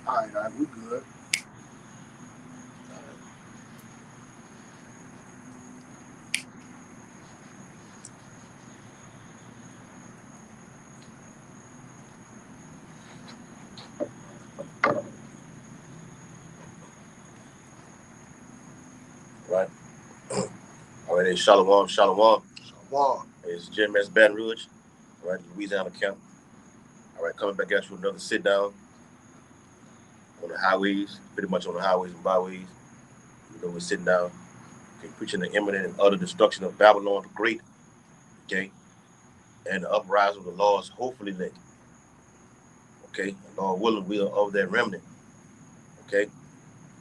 All right, we good. Right. All right, Shalom. Shalom. It's Jim S. Baton Rouge. All right, Louisiana County. All right, coming back at you another sit down on the highways, pretty much on the highways and byways. You know, we're sitting down, okay, preaching the imminent and utter destruction of Babylon the Great, okay, and the uprising of the Lord's hopefully elect. Okay, and Lord willing, we are of that remnant. Okay,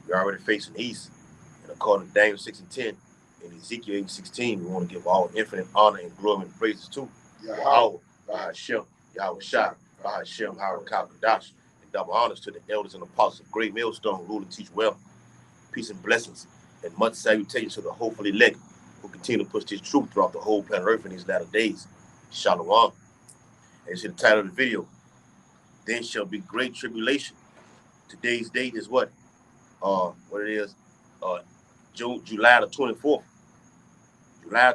we're already facing east, and according to Daniel 6 and 10, and Ezekiel 8 and 16, we want to give all infinite honor and glory and praises to Yahweh, Bahashem, Yahweh Shah, Bahashem, Harakah, Kadash, and double honors to the elders and apostles of Great Millstone, rule and teach well. Peace and blessings, and much salutations to the hopefully elect who continue to push this truth throughout the whole planet Earth in these latter days. Shalom. And you see the title of the video, Then Shall Be Great Tribulation. Today's date is what? What it is? July the 24th. July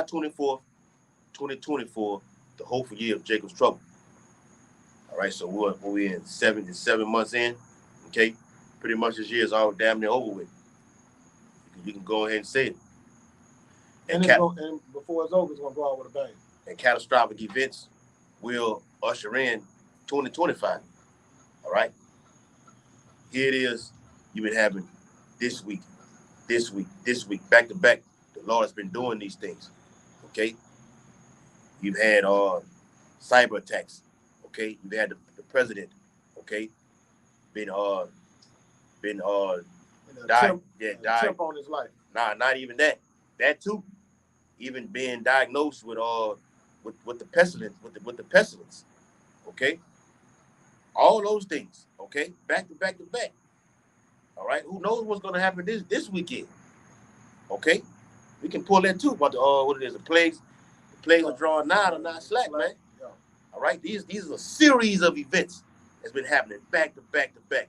24th, 2024, the hopeful year of Jacob's trouble. All right, so we're in 7 months in. Okay, pretty much this year is all damn near over with. You can go ahead and say it. And before it's over, it's going to go out with a bang. And catastrophic events will usher in 2025. All right, here it is. You've been having this week, back to back. The Lord has been doing these things. Okay, you've had cyber attacks. Okay, you've had the president. Okay, been died. Died on his life. Nah, not even that. That too. Even being diagnosed with the pestilence, with the pestilence. Okay, all those things. Okay, back to back to back. All right, who knows what's going to happen this weekend? Okay, we can pull that too. About what it is, the plagues are drawing nigh, are not slack, man. Yeah. All right, these are a series of events that's been happening back to back to back.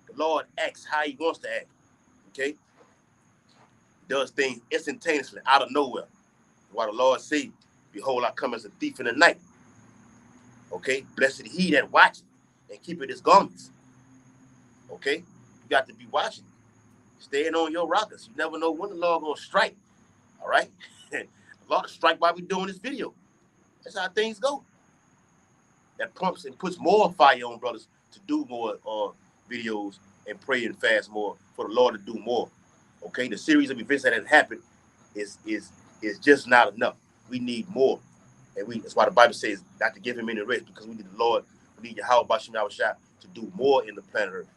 The Lord acts how He wants to act. Okay, He does things instantaneously out of nowhere. While the Lord said, "Behold, I come as a thief in the night." Okay, blessed he that watcheth and keepeth his garments. Okay, you got to be watching, staying on your rockers. You never know when the Lord gonna strike. All right, the Lord will strike while we doing this video. That's how things go. That prompts and puts more fire on brothers to do more videos and pray and fast more for the Lord to do more. Okay, the series of events that have happened is just not enough. We need more, and that's why the Bible says not to give Him any rest, because we need the Lord, we need Yahweh Bashem Yahweh Shah to do more in the planet Earth.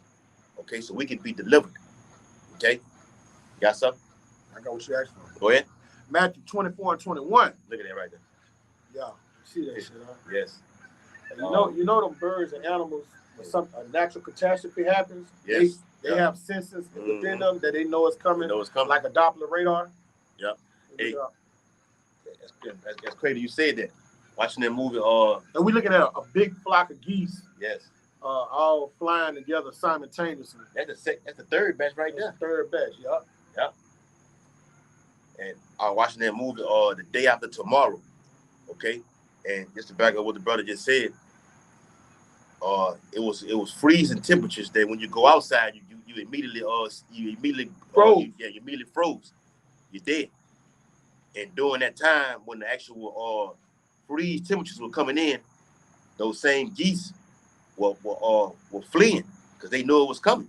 Okay, so we can be delivered. Okay, you got something? I got what you asked for. Go ahead. Matthew 24 and 21. Look at that right there. Yeah, you see that shit, huh? Yes. And you know them birds and animals, when a natural catastrophe happens, yes, they have senses within them that they know it's coming, like a Doppler radar. Yep. Hey, that's crazy you said that. Watching that movie, and we looking at a big flock of geese. Yes. All flying together simultaneously. That's the third batch right there. Third batch, yep. Yep. And I was watching that movie the day after tomorrow. Okay, and just to back up what the brother just said, it was freezing temperatures that when you go outside, you immediately froze. You immediately froze. You're dead. And during that time, when the actual freeze temperatures were coming in, those same geese were fleeing because they knew it was coming.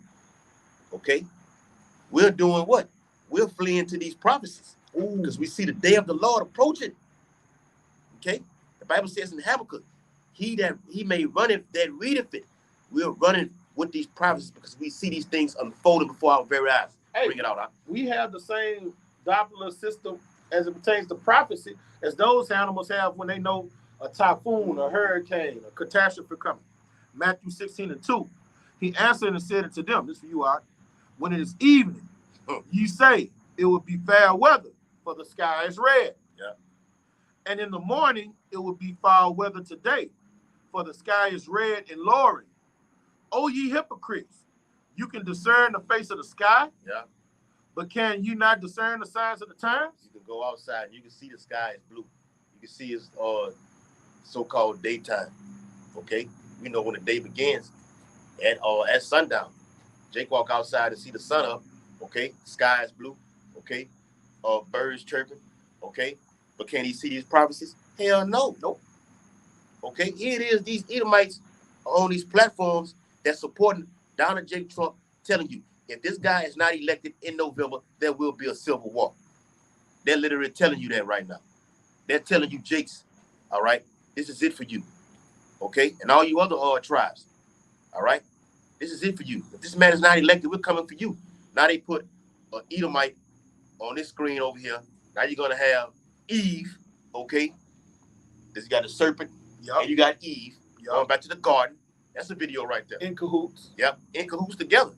Okay, we're doing what? We're fleeing to these prophecies because we see the day of the Lord approaching. Okay, the Bible says in Habakkuk, he may run it that readeth it. We're running with these prophecies because we see these things unfolding before our very eyes. Hey, bring it out. Huh? We have the same Doppler system as it pertains to prophecy as those animals have when they know a typhoon, a hurricane, a catastrophe coming. Matthew 16 and 2. He answered and said unto them, this for you, Art, when it is evening, ye say it will be fair weather, for the sky is red. Yeah. And in the morning, it will be foul weather today, for the sky is red and lowering. O ye hypocrites, you can discern the face of the sky, Yeah. but can you not discern the signs of the times? You can go outside and you can see the sky is blue. You can see it's so-called daytime. Okay? We know when the day begins at sundown. Jake walk outside and see the sun up. Okay? Sky is blue. Okay? Birds chirping. Okay? But can he see these prophecies? Hell no. Nope. Okay? Here it is. These Edomites on these platforms that supporting Donald J. Trump telling you, if this guy is not elected in November, there will be a civil war. They're literally telling you that right now. They're telling you, Jakes, all right, this is it for you. Okay? And all you other tribes, all right? This is it for you. If this man is not elected, we're coming for you. Now they put an Edomite on this screen over here. Now you're going to have Eve, okay? This you got the serpent, and you got Eve going back to the garden. That's a video right there. In cahoots. Yep, in cahoots together.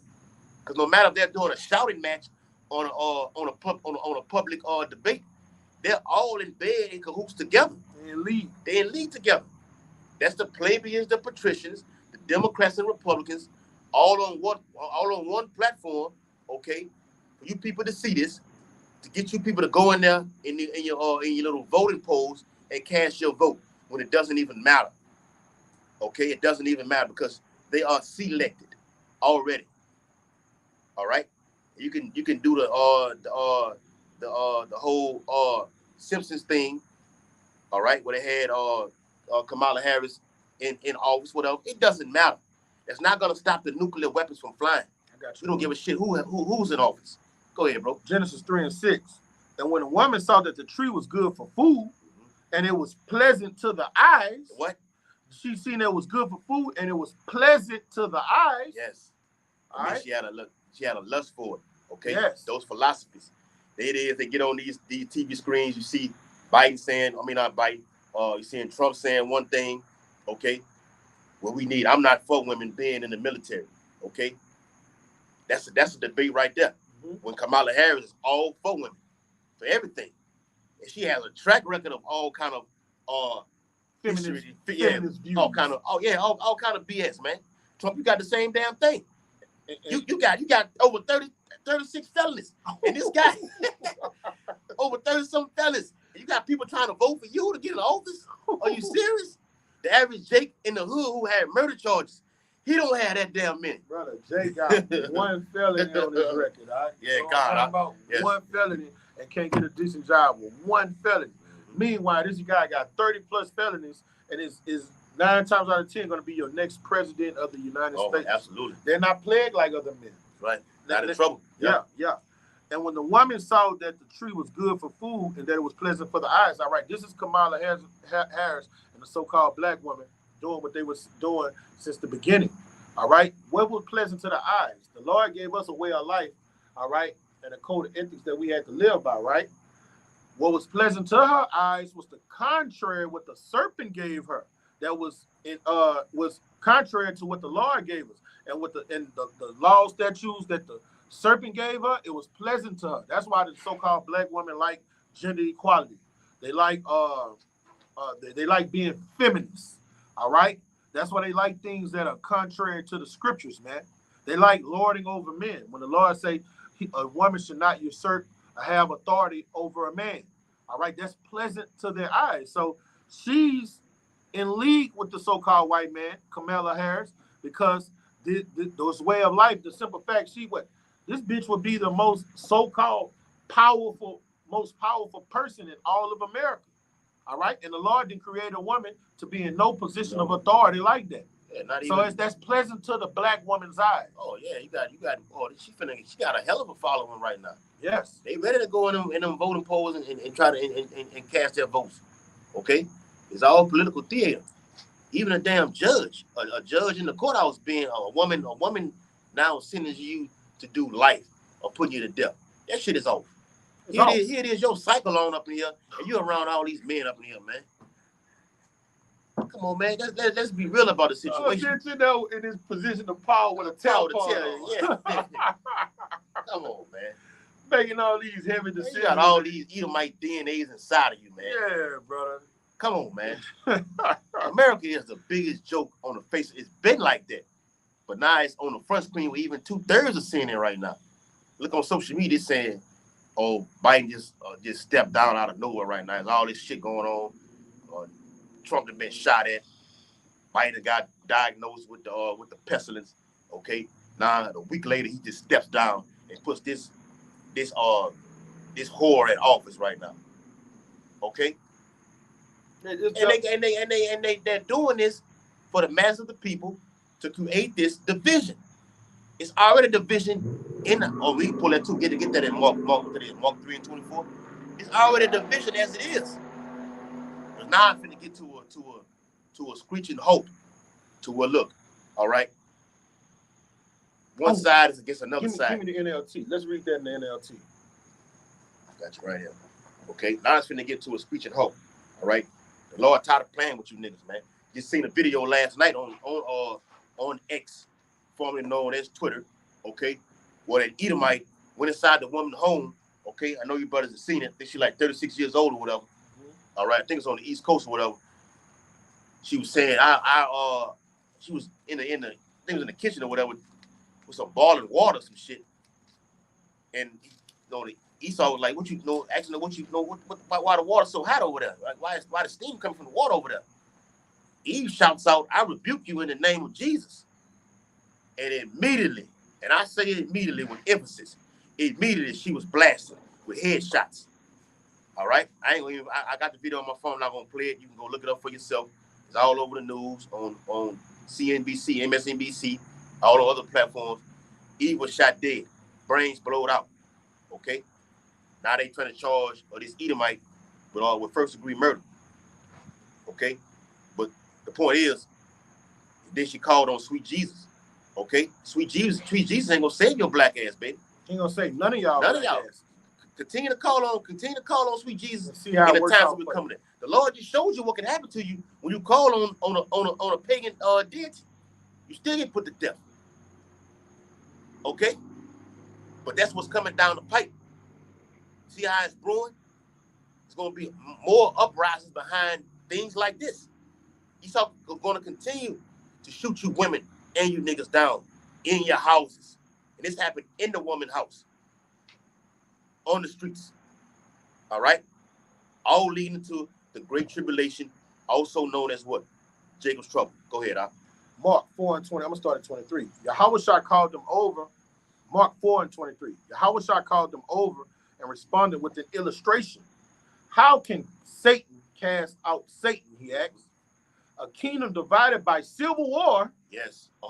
Because no matter if they're doing a shouting match on a public debate, they're all in bed in cahoots together. They're in league together. That's the plebeians, the patricians, the Democrats and Republicans, all on one platform. Okay, for you people to see this, to get you people to go in there in your little voting polls and cast your vote when it doesn't even matter. Okay, it doesn't even matter because they are selected already. All right, you can do the whole Simpsons thing. All right, where they had Kamala Harris in office, whatever. It doesn't matter. It's not gonna stop the nuclear weapons from flying. I got you. We don't give a shit who's in office. Go ahead, bro. Genesis 3:6. And when the woman saw that the tree was good for food, and it was pleasant to the eyes. What? She seen it was good for food, and it was pleasant to the eyes. Yes. All right. She had a lust for it. Okay. Yes. Those philosophies. It is. They get on these TV screens. You see Biden saying, not Biden. You're seeing Trump saying one thing. Okay. What we need. I'm not for women being in the military. Okay. That's a debate right there. When Kamala Harris is all for women, for everything, and she has a track record of all kind of feminist views. all kind of BS, man. Trump, you got the same damn thing. You got over 36 felonies, and this guy over 30-some felonies. And you got people trying to vote for you to get in office. Are you serious? The average Jake in the hood who had murder charges, he don't have that damn many. Brother, Jake got one felony on his record. All right? Yeah, so God. Yes. One felony and can't get a decent job with one felony. Meanwhile, this guy got 30+ felonies and is 9 times out of 10 going to be your next president of the United States. Absolutely. They're not plagued like other men. Right. Not in trouble. Yeah. And when the woman saw that the tree was good for food and that it was pleasant for the eyes, all right, this is Kamala Harris and the so-called black woman doing what they was doing since the beginning. All right. What was pleasant to the eyes? The Lord gave us a way of life, all right, and a code of ethics that we had to live by, right? What was pleasant to her eyes was the contrary what the serpent gave her. That was contrary to what the Lord gave us, and the law statutes that the serpent gave her. It was pleasant to her. That's why the so-called black women like gender equality. They like they like being feminists. All right, that's why they like things that are contrary to the scriptures, man. They like lording over men. When the Lord say a woman should not usurp or have authority over a man. All right, that's pleasant to their eyes. So she's in league with the so-called white man, Kamala Harris, because this way of life, the simple fact, this bitch would be the most so-called most powerful person in all of America. All right, and the Lord didn't create a woman to be in no position of authority like that. Yeah, that's pleasant to the black woman's eyes. Oh yeah, you got. Oh, she got a hell of a following right now. Yes, they ready to go in them voting polls and try to and cast their votes. Okay, it's all political theater. Even a damn judge, a judge in the courthouse being a woman now sentencing you to do life or putting you to death. That shit is off. Here it is, your cycle on up in here, and you're around all these men up in here, man. Come on, man. Let's be real about the situation. In his position of power with a telephone. Yeah. Come on, man. Making all these heavy decisions. You got all these Edomite DNAs inside of you, man. Yeah, brother. Come on, man. America is the biggest joke on the face. It's been like that. But now it's on the front screen where even 2/3 are seeing it right now. Look on social media saying, "Oh, Biden just stepped down out of nowhere right now. There's all this shit going on. Trump had been shot at. Biden got diagnosed with the pestilence. Okay, now a week later he just steps down and puts this whore in office right now. Okay, they're doing this for the mass of the people to create this division. It's already division in the, oh, we can pull that too. Get that in Mark 3 and 24. It's already a division as it is. But now I'm finna get to a screeching halt. To a look. All right. One side is against another side. Give me the NLT. Let's read that in the NLT. Got you right here. Okay. Now it's finna get to a screeching halt. All right. The Lord tired of playing with you niggas, man. Just seen a video last night on X, formerly known as Twitter. Okay. Where an Edomite went inside the woman's home. Okay. I know you brothers have seen it. I think she's like 36 years old or whatever. Mm-hmm. All right. I think it's on the East Coast or whatever. She was saying, she was in the kitchen or whatever with some boiling water, some shit. And Esau was like, asking her why the water's so hot over there? Like, why the steam coming from the water over there? Eve shouts out, I rebuke you in the name of Jesus. And immediately, and I say immediately with emphasis, immediately she was blasted with headshots. All right? I got the video on my phone, I'm not gonna play it. You can go look it up for yourself. It's all over the news on CNBC, MSNBC, all the other platforms. Eve was shot dead, brains blowed out. Okay, now they trying to charge this Edomite with first-degree murder. Okay, but the point is, then she called on sweet Jesus. Okay, sweet Jesus ain't gonna save your black ass, baby. He ain't gonna save none of y'all. Ass. Continue to call on sweet Jesus in the times that we're coming in. The Lord just showed you what can happen to you when you call on a pagan deity. You still get put to death. Okay? But that's what's coming down the pipe. See how it's brewing? It's going to be more uprisings behind things like this. Esau going to continue to shoot you women and you niggas down in your houses. And this happened in the woman's house. On the streets. All right? All leading to the Great Tribulation, also known as what? Jacob's trouble. Go ahead, Al. Mark 4 and 20. I'm going to start at 23. Yahushua called them over. Mark 4 and 23. Yahushua called them over and responded with an illustration. How can Satan cast out Satan, he asked. A kingdom divided by civil war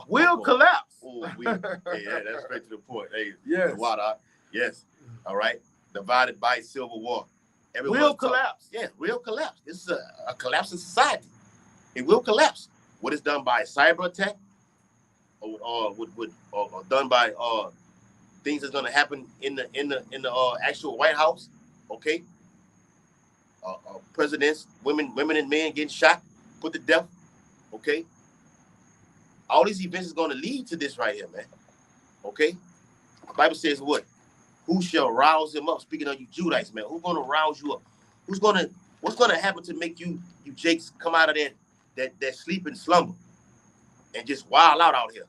will collapse. Yeah, that's straight to the point. Hey, yes. Yes. All right. Divided by civil war. Will collapse. Yeah, will collapse. This is a collapse in society. It will collapse. What is done by a cyber attack, or done by things that's gonna happen in the actual White House. Okay. Presidents, women and men getting shot, put to death. Okay. All these events is gonna lead to this right here, man. Okay. The Bible says what? Who shall rouse him up? Speaking of you Judites, man, who's gonna rouse you up? What's gonna happen to make you Jakes come out of that sleeping slumber and just wild out here?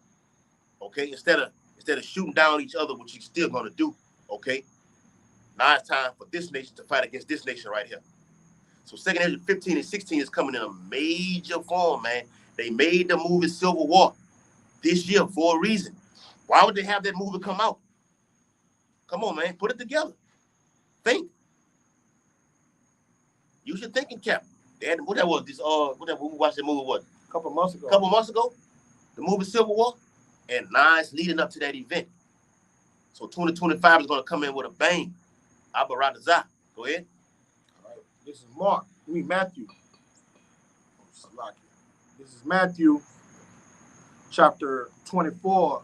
Okay, instead of shooting down each other, which you're still gonna do. Okay, now it's time for this nation to fight against this nation right here. So 2 Ezra 15 and 16 is coming in a major form, man. They made the movie Civil War this year for a reason. Why would they have that movie come out? Come on, man. Put it together. Think. Use your thinking cap. They had, what that was, we watched that movie, what? A couple months ago. The movie Civil War. And now it's leading up to that event. So 2025 is going to come in with a bang. Abaradazah. Go ahead. All right. This is Matthew. This is Matthew chapter 24,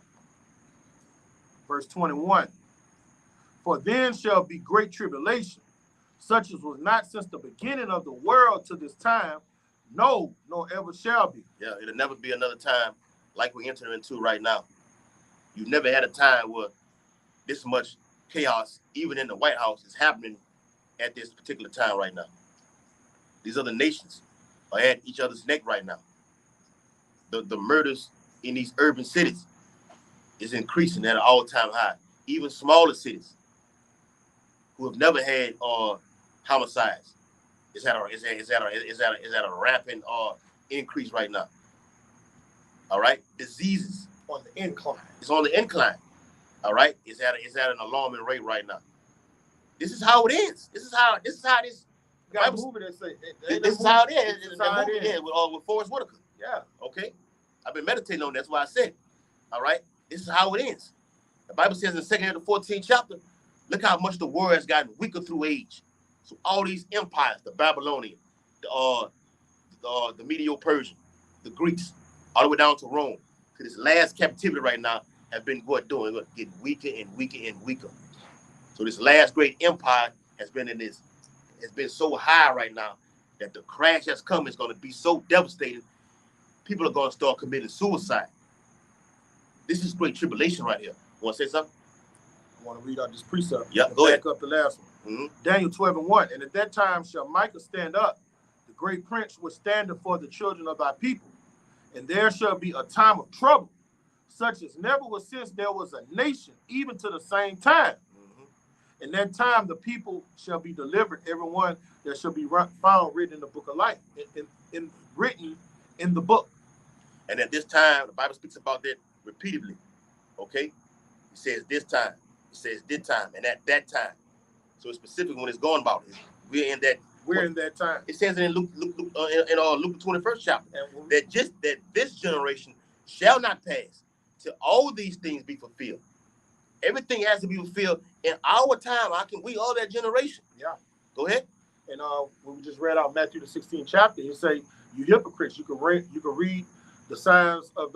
verse 21. For then shall be great tribulation, such as was not since the beginning of the world to this time, no, nor ever shall be. Yeah, it'll never be another time like we're entering into right now. You've never had a time where this much chaos, even in the White House, is happening at this particular time right now. These other nations are at each other's neck right now. The murders in these urban cities is increasing at an all-time high. Even smaller cities who have never had homicides is at a rapid increase right now. All right, diseases on the incline. It's on the incline. All right, it's at an alarming rate right now. This is how it is. This is how this. Got a movie that say this is how it is. This is how it is with Forrest Whitaker. Yeah. Okay. I've been meditating on that. That's why I said. All right. This is how it is. The Bible says in the 2nd of the 14th chapter, look how much the world has gotten weaker through age. So all these empires, the Babylonian, the Medo-Persian, the Greeks, all the way down to Rome, to this last captivity right now, have been getting weaker and weaker and weaker. So this last great empire has been so high right now that the crash that's coming is going to be so devastating. People are going to start committing suicide. This is great tribulation right here. Want to say something? I want to read out this precept. Yeah, go ahead. Back up the last one. Mm-hmm. Daniel 12:1. And at that time shall Micah stand up, the great prince was standing for the children of thy people. And there shall be a time of trouble, such as never was since there was a nation, even to the same time. In that time, the people shall be delivered, everyone that shall be found written in the book of life, written in the book. And at this time, the Bible speaks about that repeatedly. Okay? It says this time. It says this time, and at that time. So it's specific when it's going about it. We're in that time. It says it in Luke the 21st chapter that this generation shall not pass till all these things be fulfilled. Everything has to be fulfilled in our time. We are that generation. Yeah. Go ahead. And when we just read out Matthew the 16th chapter, he say, "You hypocrites! You can read the signs of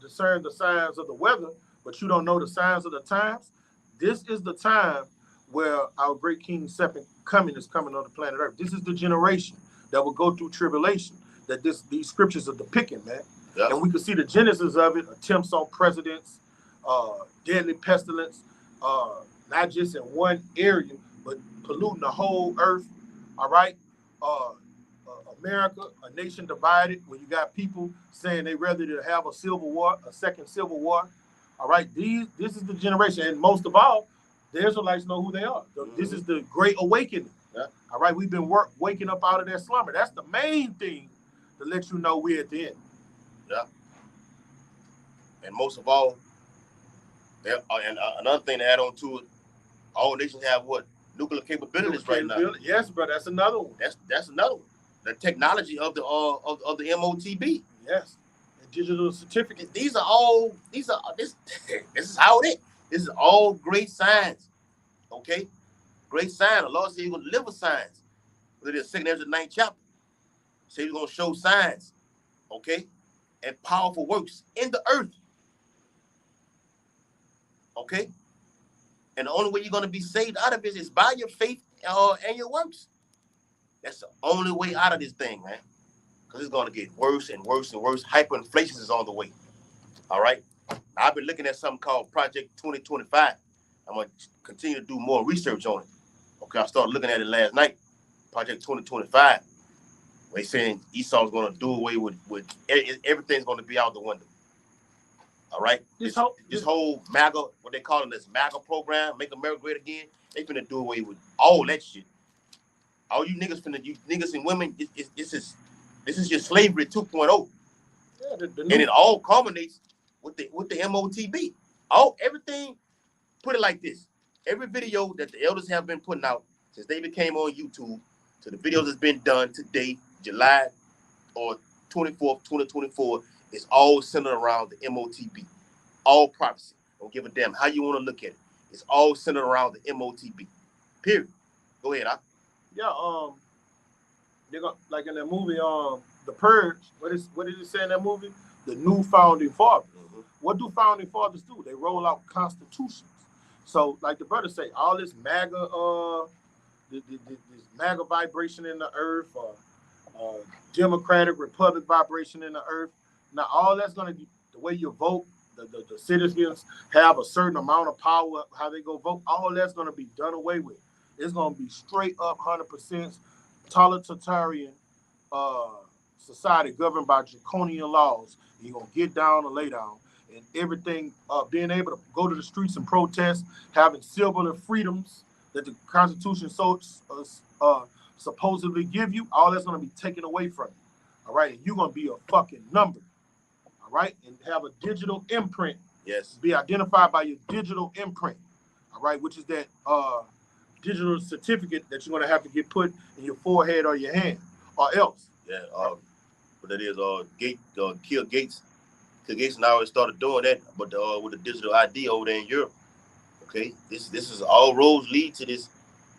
discern the signs of the weather, but you don't know the signs of the times." This is the time where our great King's second coming is coming on the planet Earth. This is the generation that will go through tribulation that these scriptures are depicting, man. Yep. And we can see the genesis of it: attempts on presidents, deadly pestilence, not just in one area, but polluting the whole earth. All right, America, a nation divided, where you got people saying they rather to have a civil war, a second civil war. All right, this is the generation, and most of all, the Israelites know who they are. This is the Great Awakening. Yeah. All right, we've been waking up out of that slumber. That's the main thing to let you know we're at the end. Yeah. And most of all, and another thing to add on to it, all nations have what? Nuclear capabilities right now. Yes, but that's another one. That's another one. The technology of the MOTB. Yes. And digital certificates. This is how it is. This is all great signs. Okay? Great sign. The Lord said he's going to deliver signs. But it is 2nd Ezra 9th chapter. Say he's going to show signs. Okay? And powerful works in the earth. Okay? And the only way you're going to be saved out of this is by your faith and your works. That's the only way out of this thing, man. Because it's going to get worse and worse and worse. Hyperinflation is on the way. All right? I've been looking at something called Project 2025. I'm going to continue to do more research on it. Okay, I started looking at it last night. Project 2025. They're saying Esau's going to do away with everything's going to be out the window. All right? This whole MAGA, what they call it, this MAGA program, Make America Great Again, they finna do away with all that shit. All you niggas and women, this is your slavery 2.0. Yeah, and it all culminates with the MOTB. Everything, put it like this. Every video that the elders have been putting out since they became on YouTube to the videos that's been done today, July or 24th, 2024, is all centered around the MOTB. All prophecy. Don't give a damn how you want to look at it. It's all centered around the MOTB. Period. Go ahead, huh? Yeah, they're gonna, like in that movie, The Purge. What did it say in that movie? The new founding fathers. Mm-hmm. What do founding fathers do? They roll out constitutions. So, like the brother say, all this MAGA, this MAGA vibration in the earth, Democratic, Republic vibration in the earth. Now, all that's going to be the way you vote. The citizens have a certain amount of power, how they go vote. All that's going to be done away with. It's going to be straight up 100% totalitarian society governed by draconian laws. You're going to get down and lay down. and everything, being able to go to the streets and protest, having civil freedoms that the Constitution supposedly give you, all that's going to be taken away from you. All right, and you're going to be a fucking number. All right, and have a digital imprint. Yes. Be identified by your digital imprint. All right, which is that digital certificate that you're going to have to get put in your forehead or your hand, or else. Yeah. But that is Kill Gates. Kill Gates now started doing that, but with the digital ID over there in Europe. Okay, this is all roads lead to this,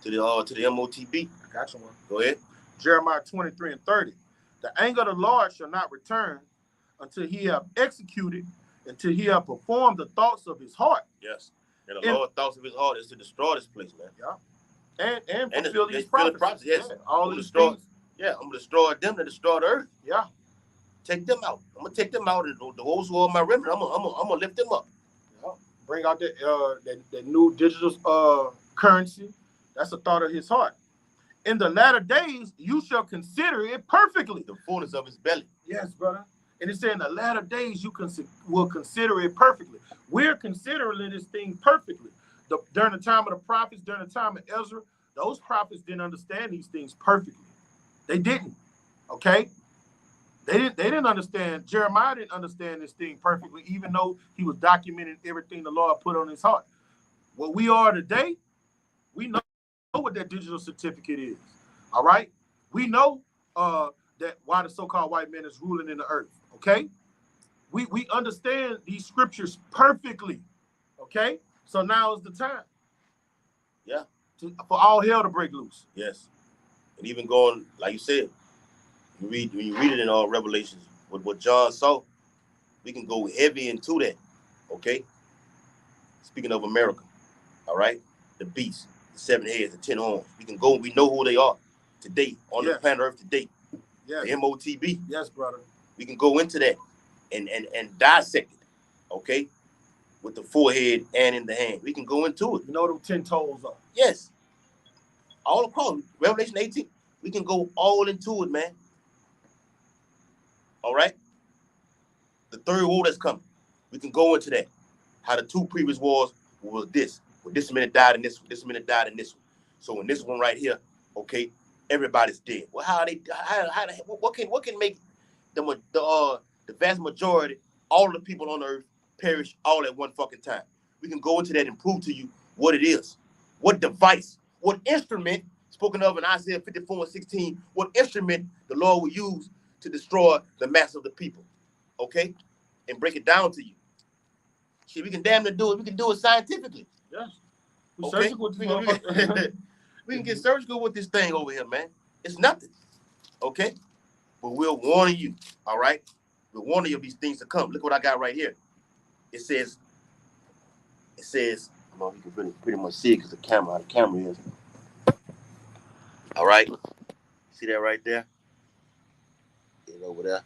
to the MOTB. I got you one. Go ahead. Jeremiah 23:30. The anger of the Lord shall not return until he have executed, until he have performed the thoughts of his heart. Yes. And the Lord's thoughts of his heart is to destroy this place, man. Yeah. And fulfill these prophecies. Yes. Yeah, all these destroy, things. Yeah, I'm gonna destroy them to destroy the earth. Yeah. Take them out. I'm gonna take them out, and those who are my remnant, I'm gonna lift them up. Yeah. Bring out that new digital currency. That's the thought of his heart. In the latter days, you shall consider it perfectly. The fullness of his belly. Yes, brother. And it said in the latter days, you will consider it perfectly. We're considering this thing perfectly. During the time of the prophets, during the time of Ezra, those prophets didn't understand these things perfectly. They didn't. Okay? They didn't understand. Jeremiah didn't understand this thing perfectly, even though he was documenting everything the Lord put on his heart. What we are today, we know what that digital certificate is. All right? We know that why the so-called white man is ruling in the earth. Okay? We understand these scriptures perfectly. Okay? So now is the time. Yeah. For all hell to break loose. Yes. And even going, like you said, when you read it in all Revelations, with what John saw, we can go heavy into that. Okay? Speaking of America, all right? The beast, the 7 heads, the 10 horns. We know who they are today, on the planet Earth today. Yes. The MOTB. Yes, brother. We can go into that and dissect it, okay? With the forehead and in the hand. We can go into it. You know them 10 toes are. Yes. All across. Revelation 18. We can go all into it, man. All right? The third war that's coming. We can go into that. How the 2 previous wars was this. Well, this minute died in this one. This minute died in this one. So in this one right here, okay, everybody's dead. Well, what can make the vast majority, all the people on the earth perish all at one fucking time? We can go into that and prove to you what it is, what device, what instrument, spoken of in Isaiah 54:16, what instrument the Lord will use to destroy the mass of the people, okay? And break it down to you. Shit, we can damn near do it. We can do it scientifically. Yes. Okay? We can get surgical with this thing over here, man. It's nothing, okay? But we're warning you, all right? We're warning you of these things to come. Look what I got right here. It says, well, you can pretty much see it because the camera is. All right? See that right there? Get over there.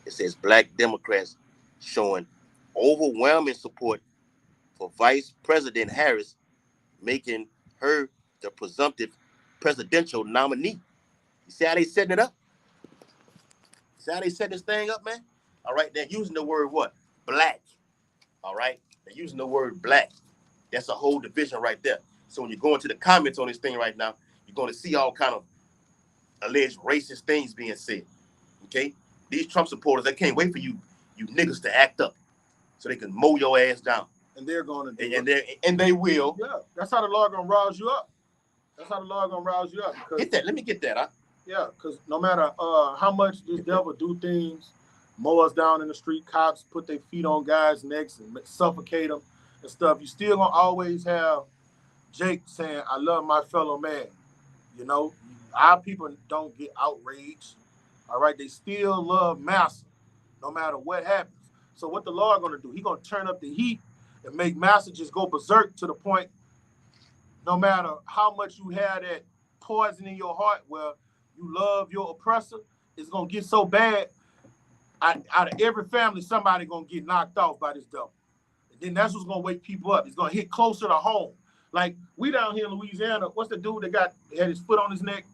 It says Black Democrats showing overwhelming support for Vice President Harris, making her the presumptive presidential nominee. You see how they setting it up? See how they set this thing up, man? All right, they're using the word what? Black. All right? They're using the word black. That's a whole division right there. So when you go into the comments on this thing right now, you're going to see all kind of alleged racist things being said. Okay? These Trump supporters, they can't wait for you niggas to act up so they can mow your ass down. And they're going to do it. And they will. Yeah, that's how the Lord going to rouse you up. That's how the Lord going to rouse you up. Get that. Let me get that, huh? Yeah, because no matter how much this devil do things, mow us down in the street, cops put their feet on guys' necks and suffocate them and stuff, you still going to always have Jake saying, I love my fellow man. You know, our people don't get outraged. All right, they still love Massa no matter what happens. So what the Lord going to do? He going to turn up the heat and make Massa just go berserk to the point, no matter how much you have that poison in your heart where you love your oppressor, it's going to get so bad, out of every family, somebody going to get knocked off by this devil. And then that's what's going to wake people up. It's going to hit closer to home. Like, we down here in Louisiana, what's the dude that had his foot on his neck?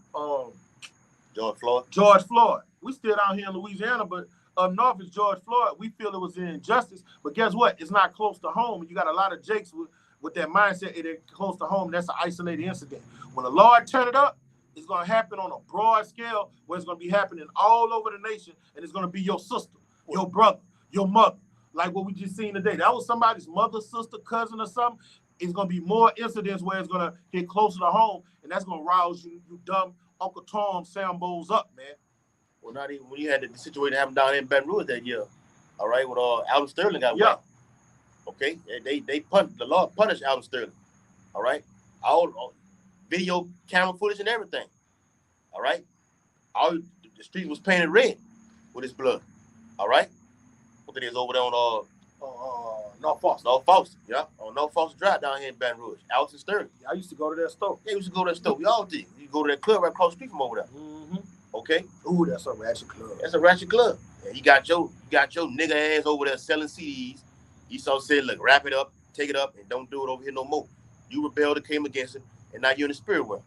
George Floyd. George Floyd. We still down here in Louisiana, but Up north is George Floyd. We feel it was an injustice, but guess what? It's not close to home. You got a lot of Jakes with that mindset. It ain't close to home. That's an isolated incident. When the Lord turn it up, it's going to happen on a broad scale where it's going to be happening all over the nation, and it's going to be your sister, your brother, your mother, like what we just seen today. That was somebody's mother, sister, cousin, or something. It's going to be more incidents where it's going to get closer to home, and that's going to rouse you dumb Uncle Tom Sambos up, man. Well, not even when you had the situation happen down in Baton Rouge that year, all right, with Alvin Sterling got whacked. Okay, the law punished Alvin Sterling, all right, all video camera footage and everything, all right, all the street was painted red with his blood, all right. What it is over there on North Foster, yeah, on North Foster Drive down here in Baton Rouge, Alvin Sterling. Yeah, I used to go to that store. Yeah, we used to go to that store. We all did. You go to that club right across the street from over there. Mm-hmm. Okay. Ooh, that's a ratchet club. That's a ratchet club. And you got your nigga ass over there selling CDs. Esau said, look, wrap it up, take it up, and don't do it over here no more. You rebelled and came against it, and now you're in the spirit world.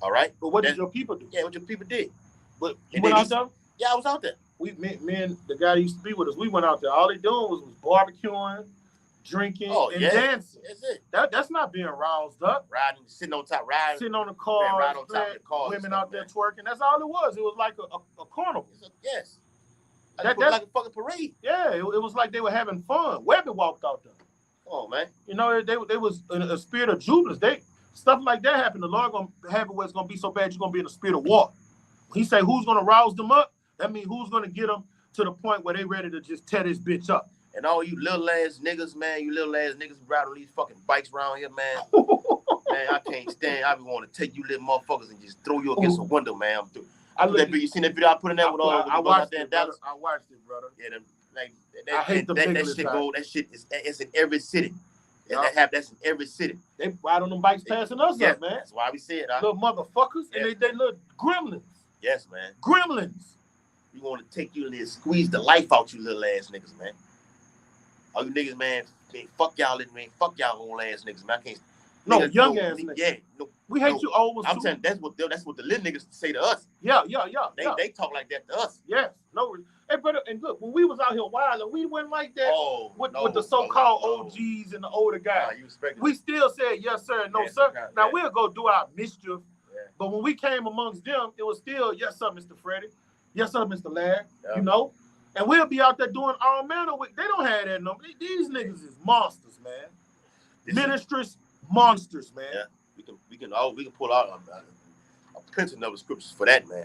All right? But what did your people do? Yeah, what your people did. But you went out there? Yeah, I was out there. Me and the guy that used to be with us, we went out there. All they doing was barbecuing, drinking, and dancing. That's it. That's not being roused up. Riding, sitting on the car, riding on top of the car, women out there twerking. That's all it was. It was like a carnival. Yes. Like a fucking parade. Yeah, it was like they were having fun. Webby walked out there. Come on, man. You know, they was in a spirit of jubilance. Stuff like that happened. The Lord gonna have it where it's gonna be so bad you're gonna be in a spirit of war. When he say who's gonna rouse them up, that means who's gonna get them to the point where they ready to just tear this bitch up. And all you little ass niggas, man, ride on these fucking bikes around here, man. Man, I can't stand. I be want to take you little motherfuckers and just throw you against a window, man. You seen that video I put in there with all? I watched it, Dallas. I watched it, brother. Yeah, I hate them that shit it's in every city. That's in every city. They ride on them bikes passing us up, man. That's why we see it. Little motherfuckers, and they little gremlins. Yes, man. Gremlins. We want to take you and squeeze the life out you little ass niggas, man. All you niggas, man, fuck y'all, man. Fuck y'all old ass niggas, man. I can't. No, young ass niggas. Yeah, we hate you old ones. I'm telling you, that's what the little niggas say to us. Yeah. They talk like that to us. Yes. No. Hey, brother, and look, when we was out here wild, we went like that with the so-called OGs and the older guys. We still said yes, sir, and no, sir. Now we'll go do our mischief, but when we came amongst them, it was still yes, sir, Mr. Freddie. Yes, sir, Mr. Ladd. Yeah. You know, and we'll be out there doing all manner. They don't have that number. These niggas is monsters, man. Ministers, monsters, man. Yeah, we can pull out a plenty of scriptures for that, man.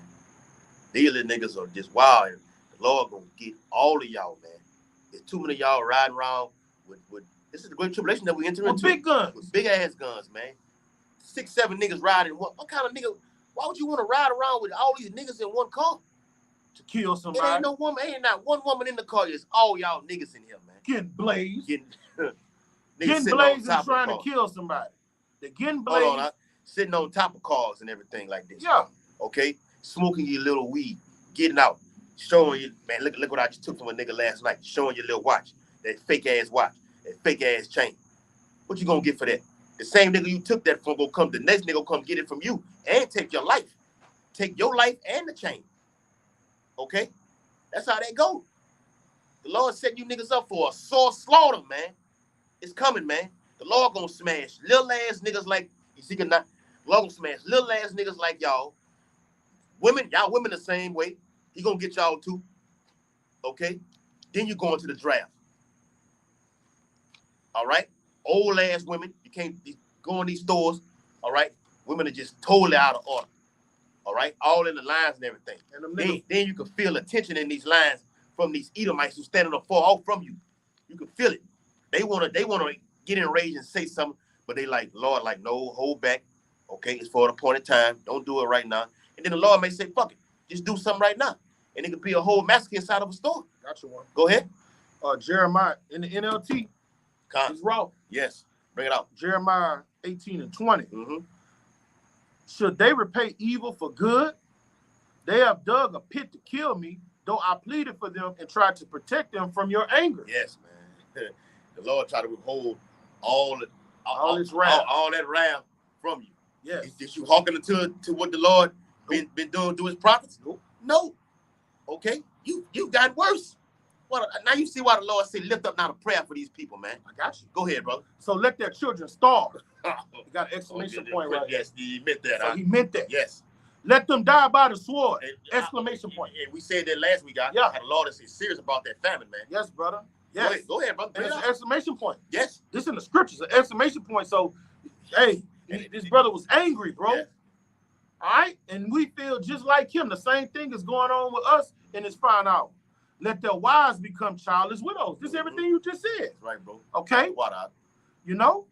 These little niggas are just wild. The Lord gonna get all of y'all, man. There's too many of y'all riding around with this is the great tribulation that we enter into. With big guns. With big ass guns, man. 6, 7 niggas riding. What kind of nigga? Why would you want to ride around with all these niggas in one car? To kill somebody. It ain't no woman. Ain't not one woman in the car. It's all y'all niggas in here, man. Getting blazed. Getting blazed and trying to kill somebody. They're getting blazed. Hold on, sitting on top of cars and everything like this. Yeah. Okay? Smoking your little weed. Getting out. Showing you, man, look what I just took from a nigga last night. Showing your little watch. That fake ass watch. That fake ass chain. What you gonna get for that? The same nigga you took that from gonna come, the next nigga gonna come get it from you and take your life. Take your life and the chain. Okay? That's how that go. The Lord set you niggas up for a sore slaughter, man. It's coming, man. The Lord gonna smash little ass niggas like Ezekiel not. The Lord gonna smash little ass niggas like y'all. Women, y'all women the same way. He gonna get y'all too. Okay? Then you go into the draft. All right? Old ass women. You can't go in these stores. All right? Women are just totally out of order. All right? All in the lines and everything. And then you can feel the tension in these lines from these Edomites who standing up far off from you. You can feel it. They wanna get enraged and say something, but they like, Lord, like, no, hold back. Okay, it's for an appointed time. Don't do it right now. And then the Lord may say, fuck it. Just do something right now. And it could be a whole massacre inside of a store. Got you one. Go ahead. Jeremiah in the NLT. It's raw. Yes. Bring it out. Jeremiah 18 and 20. Mm-hmm. Should they repay evil for good? They have dug a pit to kill me, though I pleaded for them and tried to protect them from your anger. Yes, man. The Lord tried to withhold all that wrath from you. Yes. Did you hearken to what the Lord been doing to his prophets? Nope. No. Okay. you got worse. Well, now you see why the Lord said, lift up not a prayer for these people, man. I got you. Go ahead, brother. So let their children starve. You got an exclamation point right Yes, he meant that. So he meant that. Yes. Let them die by the sword. Exclamation point. And we said that last week. I had a Lord that's serious about that famine, man. Yes, brother. Yes. Go ahead, brother. It's an exclamation point. Yes. This in the scriptures, an exclamation point. So, hey, this brother was angry, bro. Yes. All right? And we feel just like him. The same thing is going on with us in this final hour. Let their wives become childless widows. This is everything you just said. That's right, bro. Okay? What up? You know?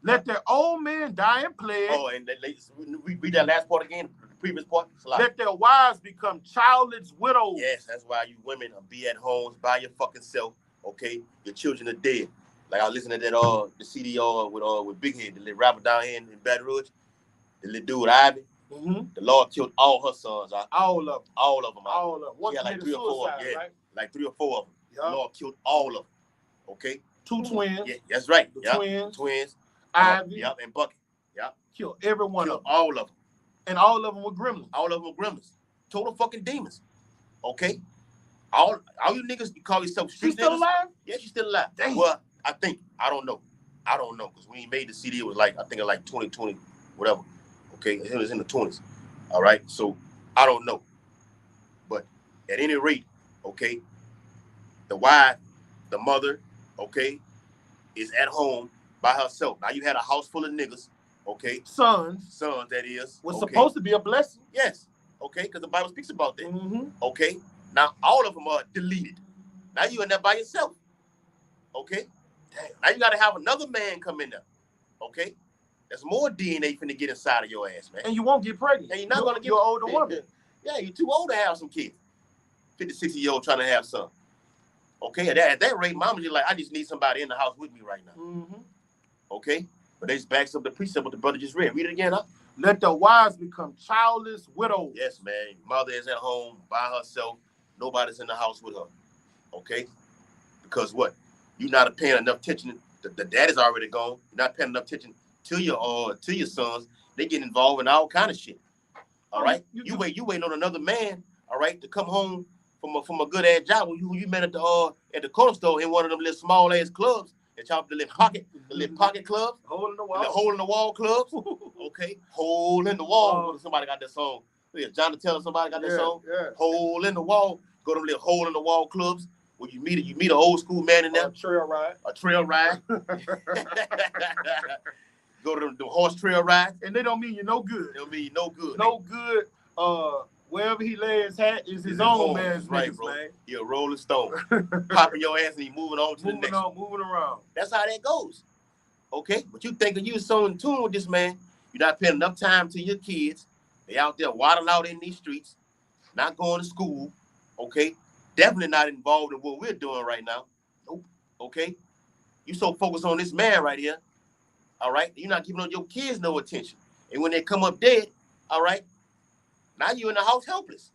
Let their old men die in plague. Oh, and we read that last part again, the previous part. Let their wives become childless widows. Yes, that's why you women be at homes by your fucking self. Okay, your children are dead. Like I was listening to that the CD with Big Head, the little rapper down here in Baton Rouge, the little dude Ivy. Mm-hmm. The Lord killed all her sons. All of them. All of them. All of them. One like 3 or 4. Yeah, right? Like 3 or 4 of them. Yep. The Lord killed all of them. Okay. 2 twins. Yeah, that's right. The twins. Ivy. Yep, and Bucky. Yep. Killed every one of them. All of them. And all of them were gremlins. All of them were gremlins. Total fucking demons. Okay. All you niggas call yourself street niggas. She's still alive? Yeah, she's still alive. Damn. Well, I think. I don't know. Because when he made the CD, it was like, I think it was like 2020, whatever. Okay. It was in the 20s. All right. So I don't know. But at any rate, okay, the wife, the mother, okay, is at home by herself. Now you had a house full of niggas, okay? Sons, that is. Was supposed to be a blessing. Yes. Okay, because the Bible speaks about that. Mm-hmm. Okay. Now all of them are deleted. Now you in there by yourself. Okay? Damn. Now you gotta have another man come in there. Okay? There's more DNA finna get inside of your ass, man. And you won't get pregnant. And you're not gonna get an older woman. Yeah, you're too old to have some kids. 50, 60-year-old trying to have some. Okay, at that rate, mama's just like, I just need somebody in the house with me right now. Mm-hmm. Okay? But they just backs up the precept what the brother just read. Read it again, huh? Let the wives become childless widows. Yes, man. Mother is at home by herself. Nobody's in the house with her. Okay? Because what? You're not paying enough attention. The dad is already gone. You're not paying enough attention to your sons. They get involved in all kind of shit. All right? You waiting on another man, all right, to come home from a good ass job who you met at the corner store in one of them little small ass clubs that y'all the little pocket clubs, hole in the wall clubs. Okay, hole in the wall. Somebody got that song. Yeah, Jonathan Taylor, somebody got that song. Yeah. Hole in the wall. Go to them little hole in the wall clubs where you meet an old school man in there. A trail ride. Go to the horse trail ride. And they don't mean you no good. They don't mean you no good. No good. Wherever he lay his hat is his own man's right, niggas, bro. man. You're a rolling stone. Popping your ass and you moving on to the next one. Moving around. That's how that goes. Okay? But you thinking you so in tune with this man, you're not paying enough time to your kids. They out there waddling out in these streets, not going to school. Okay? Definitely not involved in what we're doing right now. Nope. Okay? You so focused on this man right here. All right? You're not giving your kids no attention. And when they come up dead, all right? Now you're in the house helpless.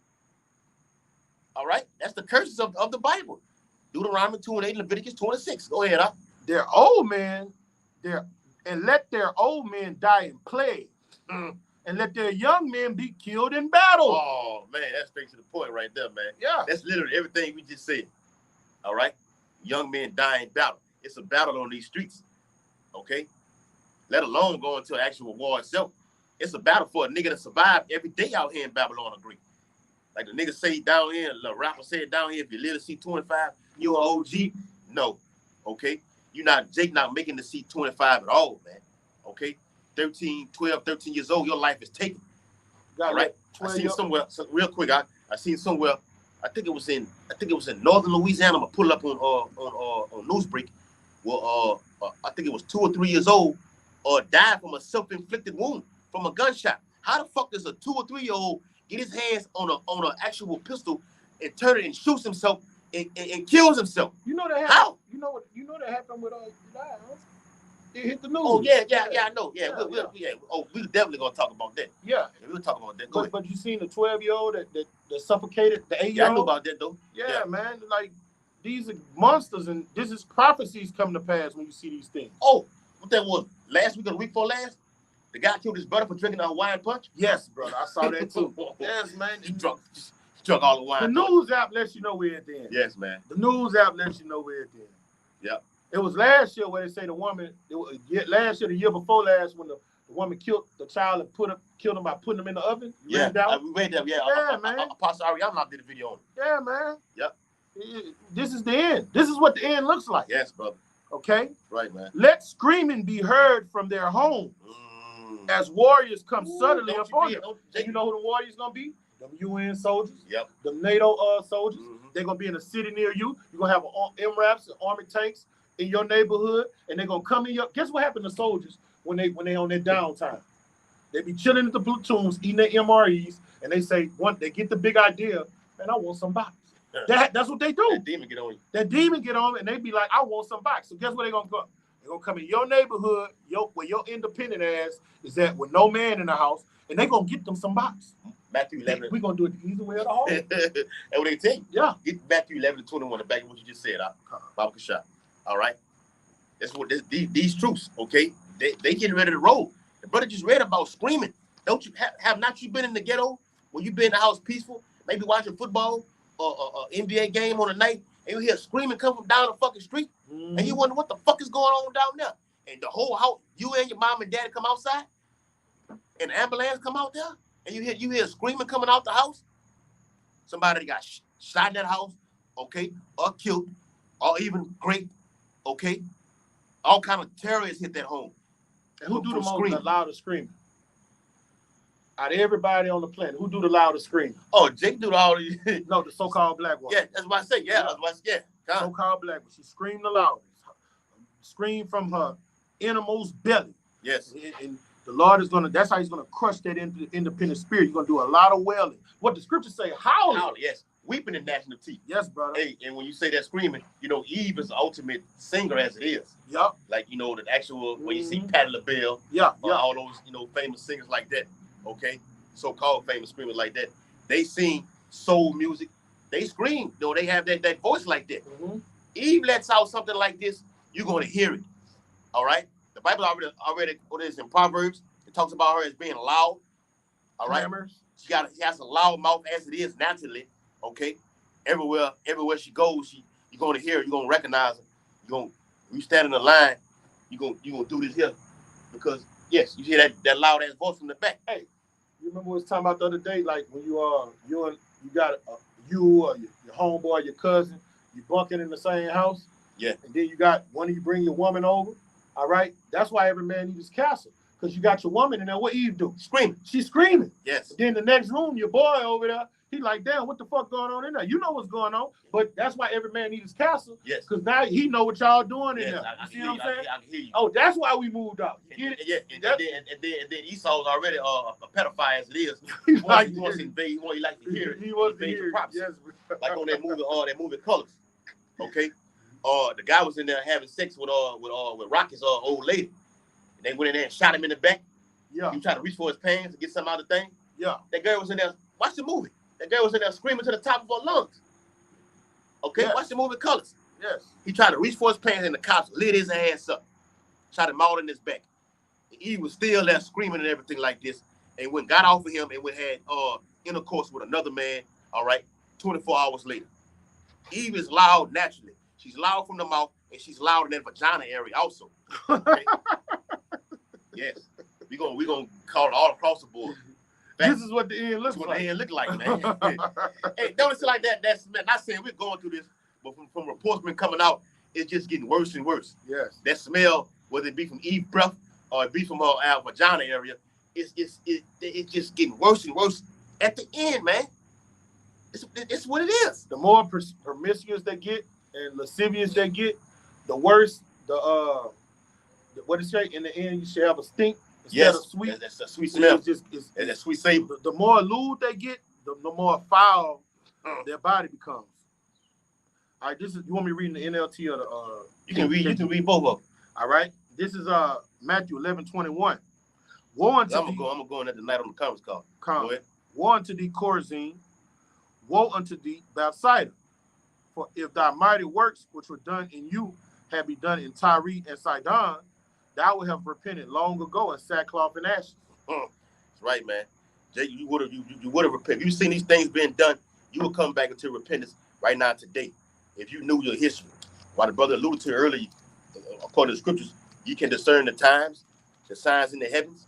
All right? That's the curses of the Bible. Deuteronomy 2:8, Leviticus 26. Go ahead, huh? Their old men, and let their old men die in plague. And let their young men be killed in battle. Oh, man, that's straight to the point right there, man. Yeah. That's literally everything we just said. All right? Young men die in battle. It's a battle on these streets. Okay? Let alone go into an actual war itself. It's a battle for a nigga to survive every day out here in Babylon, agree. Like the nigga say down here, the rapper said down here, if you live to see 25, you're an OG. No. Okay? Jake not making the seat 25 at all, man. Okay? 12, 13 years old, your life is taken. All right? I seen somewhere, real quick, I seen somewhere, I think it was in northern Louisiana. I'm gonna pull up on Newsbreak. Well, I think it was 2 or 3 years old, died from a self-inflicted wound from a gunshot. How the fuck does a 2 or 3-year-old get his hands on an actual pistol and turn it and shoots himself and kills himself? You know that happened. How? You know that happened with it hit the news. Oh yeah, I know. Yeah, we're definitely gonna talk about that. Yeah, we'll talk about that. But you seen the 12-year-old that suffocated the 8-year-old? Yeah, I know about that though. Yeah, man. Like these are monsters, and this is prophecies come to pass when you see these things. Oh, what that was last week or the week before last? The guy killed his brother for drinking a Hawaiian punch? Yes, brother. I saw that too. Yes, man. He drunk Chuck all the wine. The news app lets you know where it's in. Yes, man. The news app lets you know where it's in. Yep. It was last year where they say the woman, last year, the year before last, when the woman killed the child and killed him by putting him in the oven. We read that. Yeah, man. Apostle Ariana did a video on it. Yeah, man. Yep. This is the end. This is what the end looks like. Yes, brother. Okay? Right, man. Let screaming be heard from their home as warriors come suddenly upon them. And you know who the warriors going to be? Them UN soldiers. Yep. The NATO soldiers. They're going to be in a city near you. You're going to have MRAPs and army tanks in your neighborhood, and they're going to come in your... Guess what happened to soldiers when they on their downtime? They be chilling at the platoons, eating their MREs, and they say, they get the big idea, man, I want some box. That's what they do. That demon get on you. That demon get on, and they be like, I want some box. So guess what they're going to go? They're going to come in your neighborhood, where your independent ass is at with no man in the house, and they're going to get them some box. Matthew 11. We're going to do it the easy way of the home. That's what they tell you. Yeah. Get Matthew 11-21, the back of what you just said, Baba Kashah. All right? That's what these troops, okay? They getting ready to roll. The brother just read about screaming. Don't you have not you been in the ghetto when you been in the house peaceful, maybe watching football or NBA game on the night, and you hear screaming come from down the fucking street, and you wonder what the fuck is going on down there. And the whole house, you and your mom and daddy come outside, and the ambulance come out there, and you hear screaming coming out the house. Somebody got shot in that house, okay, or killed, or even raped, okay. All kind of terrorists hit that home. And who do the loudest screaming? Out of everybody on the planet, who do the loudest screaming? Oh, Jake do all these. No, the so-called black woman. Yeah, that's what I say. Yeah, that's what I say. Yeah. So-called black woman. She screamed the loudest. Scream from her innermost belly. Yes. And the Lord is that's how he's gonna crush that independent spirit. You're gonna do a lot of wailing. What the scriptures say, howling. Yes. Weeping and gnashing of teeth. Yes, brother. Hey, and when you say that screaming, Eve is the ultimate singer as it is. Yep. Like, the actual, when you see Patti LaBelle, all those, famous singers like that, okay? So-called famous screamers like that. They sing soul music. They scream. They have that voice like that. Eve lets out something like this, you're going to hear it. All right? The Bible already what is in Proverbs, it talks about her as being loud. All right? She has a loud mouth as it is naturally. Okay, everywhere she goes, you're gonna hear her, you're gonna recognize her. When you stand in the line, you're gonna do this here, because yes, you hear that loud ass voice from the back. Hey, you remember what we was talking about the other day? Like when you got you or your homeboy, your cousin, you bunking in the same house. Yeah. And then you got one of you bring your woman over. All right, that's why every man needs his castle, because you got your woman in there. What Eve do? Screaming. She's screaming. Yes. And then the next room, your boy over there. He like, damn, what the fuck going on in there? You know what's going on, but that's why every man needs his castle. Yes. Because now he know what y'all doing in there. I see what I'm saying? I can hear you. Oh, that's why we moved out. Yeah. And then Esau's already a pedophile as it is. He wants to invade. He likes to hear it. He wants to hear it. Yes. Like on that movie Colors. Okay. The guy was in there having sex with Rocky's old lady. And they went in there and shot him in the back. Yeah. He tried to reach for his pants to get something out of the thing. Yeah. That girl was in there. Watch the movie. That girl was in there screaming to the top of her lungs. Okay, yes. Watch the movie Colors. Yes. He tried to reach for his pants and the cops lit his ass up. Tried to maul in his back. He was still there screaming and everything like this. And when got off of him and had intercourse with another man, all right, 24 hours later. Eve is loud naturally. She's loud from the mouth and she's loud in that vagina area also. Okay? Yes. We're gonna call it all across the board. This is what the end looks like. What the end look like, man. Hey, don't it's like that. That's not saying we're going through this, but from reports been coming out, it's just getting worse and worse. Yes. That smell, whether it be from Eve's breath or it be from her vagina area, it's just getting worse and worse. At the end, man, it's what it is. The more promiscuous they get and lascivious they get, the worse the what is it? In the end, you should have a stink. Instead of sweet, that's a sweet smell. It's that sweet savor. The more lewd they get, the more foul their body becomes. All right, this is you want me reading the NLT or the You can read both of them. All right, this is Matthew 11:21. Woe unto I'm gonna go in there tonight on the conference call. Go ahead. Woe unto thee, Chorazin! Woe unto thee, Bethsaida! For if thy mighty works which were done in you had been done in Tyre and Sidon, thou would have repented long ago in sackcloth and ashes. That's right, man. Jay, you would have repented. You've seen these things being done you will come back into repentance right now today. If you knew your history. While the brother alluded to earlier, according to the scriptures, you can discern the times, the signs in the heavens.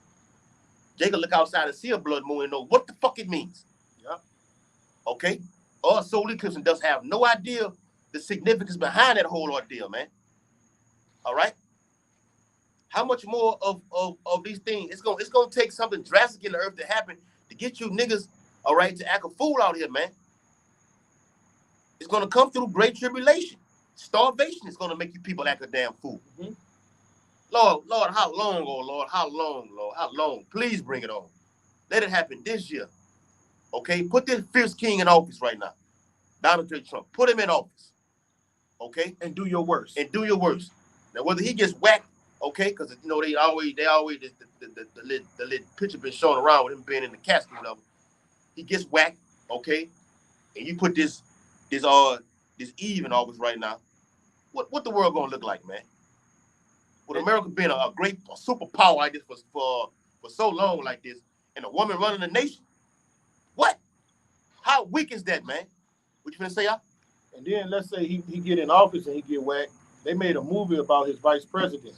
Jacob look outside and see a blood moon and know what the fuck it means. Yeah. Okay? Us soul eclipse does have no idea the significance behind that whole ordeal, man. All right? How much more of these things? It's gonna take something drastic in the earth to happen to get you niggas, all right, to act a fool out here, man. It's gonna come through great tribulation. Starvation is gonna make you people act a damn fool. Mm-hmm. Lord, how long, oh Lord? How long, Lord? How long? Please bring it on. Let it happen this year. Okay? Put this fierce king in office right now. Donald J. Trump. Put him in office. Okay? And do your worst. And do your worst. Now, whether he gets whacked, okay, because you know they always the picture been shown around with him being in the casket, whatever. He gets whacked, okay, and you put this Eve in office right now. What the world gonna look like, man? With America being a great superpower like this for so long like this, and a woman running the nation, what? How weak is that, man? What you gonna say, y'all? And then let's say he get in office and he get whacked. They made a movie about his vice president.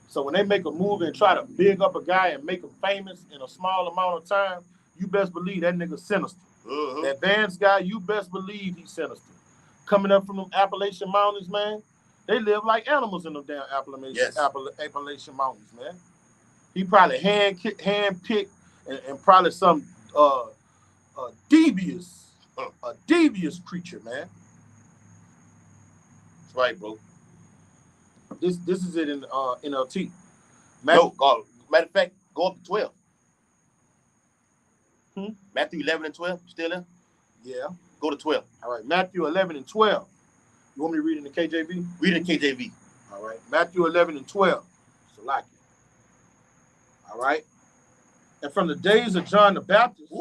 So when they make a movie and try to big up a guy and make him famous in a small amount of time, you best believe that nigga sinister. Mm-hmm. That Vance guy, you best believe he's sinister. Coming up from them Appalachian Mountains, man, they live like animals in them damn Appalachian Mountains, man. He probably hand-picked and probably some devious creature, man. That's right, bro. This is it in NLT. Matter of fact, go up to 12. Matthew 11 and 12. Still there? Yeah. Go to 12. All right. Matthew 11 and 12. You want me to read in the KJV? Read in KJV. All right. Matthew 11 and 12. Salaki. All right. And from the days of John the Baptist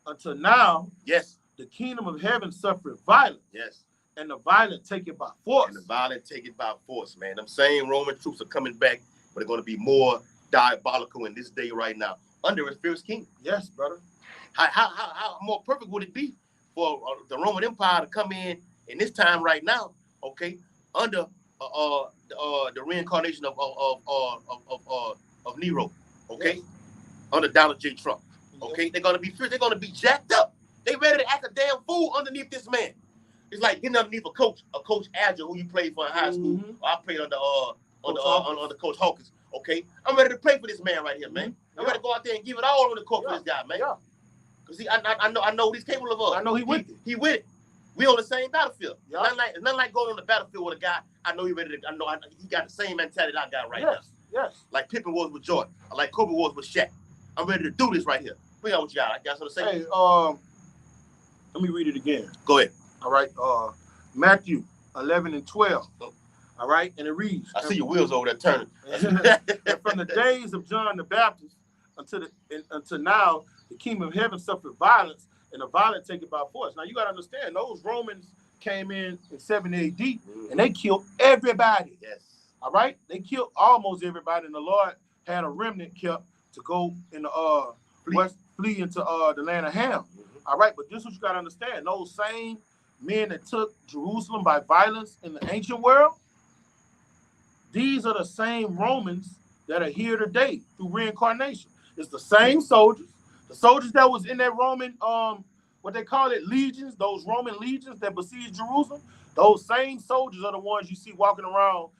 until now, yes, the kingdom of heaven suffered violence. Yes. And the violent take it by force. And the violent take it by force, man. Them same Roman troops are coming back, but they're going to be more diabolical in this day right now under a fierce king. Yes, brother. How more perfect would it be for the Roman Empire to come in this time right now? Okay, under the reincarnation of Nero. Okay, yes. Under Donald J. Trump. Okay, they're going to be fierce. They're going to be jacked up. They ready to act a damn fool underneath this man. It's like getting underneath a coach Agile who you played for in high school. I played under Coach Hawkins. Okay, I'm ready to play for this man right here, man. I'm ready to go out there and give it all on the court for this guy, man. Yeah. Cause I know what he's capable of. I know he with it. He with it. We on the same battlefield. Yeah. It's not like going on the battlefield with a guy. I know he ready to. I know he got the same mentality I got right now. Yes. Like Pippen was with Jordan. Like Kobe was with Shaq. I'm ready to do this right here. Bring out what you got. I got something to say. Hey, let me read it again. Go ahead. All right, Matthew 11 and 12. All right, and it reads. I see your wheels over there turning. And from the days of John the Baptist until now, the kingdom of heaven suffered violence, and the violent take it by force. Now you got to understand, those Romans came in 70 AD, and they killed everybody. Yes. All right, they killed almost everybody, and the Lord had a remnant kept to go in the flee into the land of Ham. All right, but this is what you got to understand. Those same men that took Jerusalem by violence in the ancient world, these are the same Romans that are here today through reincarnation. It's the same soldiers. The soldiers that was in that Roman, what they call it, legions, those Roman legions that besieged Jerusalem, those same soldiers are the ones you see walking around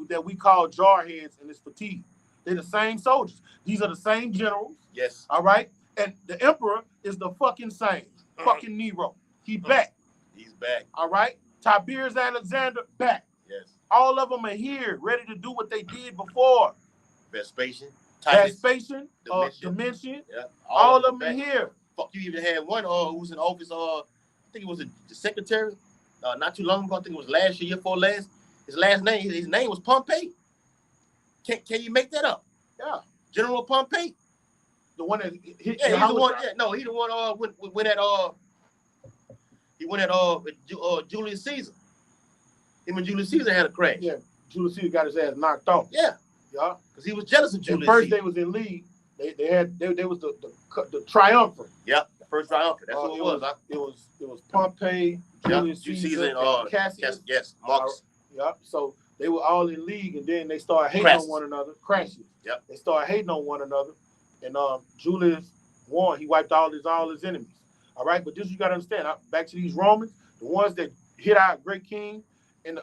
that we call jarheads and it's fatigue. They're the same soldiers. These are the same generals. Yes. All right? And the emperor is the fucking same. Fucking Nero. He back. He's back. All right? Tiberius Alexander, back. Yes. All of them are here, ready to do what they did before. Vespasian. Domitian. Yeah. All of them are here. Fuck, you even had one who was in office, I think it was the secretary, not too long ago. I think it was last year before last. His name was Pompey. Can you make that up? Yeah. General Pompey. The one that hit he's the one. Yeah, no, he the one went at Julius Caesar. Him and Julius Caesar had a crash. Yeah, Julius Caesar got his ass knocked off. Yeah, because he was jealous of Julius. First they was in league. They was the triumvirate. Yep. The first triumvirate. That's what it was. It was Pompey, Julius Caesar, and Cassius. Yes, Marcus. Yep. So they were all in league, and then they started hating on one another. Crashes. Yep. They started hating on one another, and Julius won. He wiped all his enemies. All right, but this you gotta understand. Back to these Romans, the ones that hit our great king in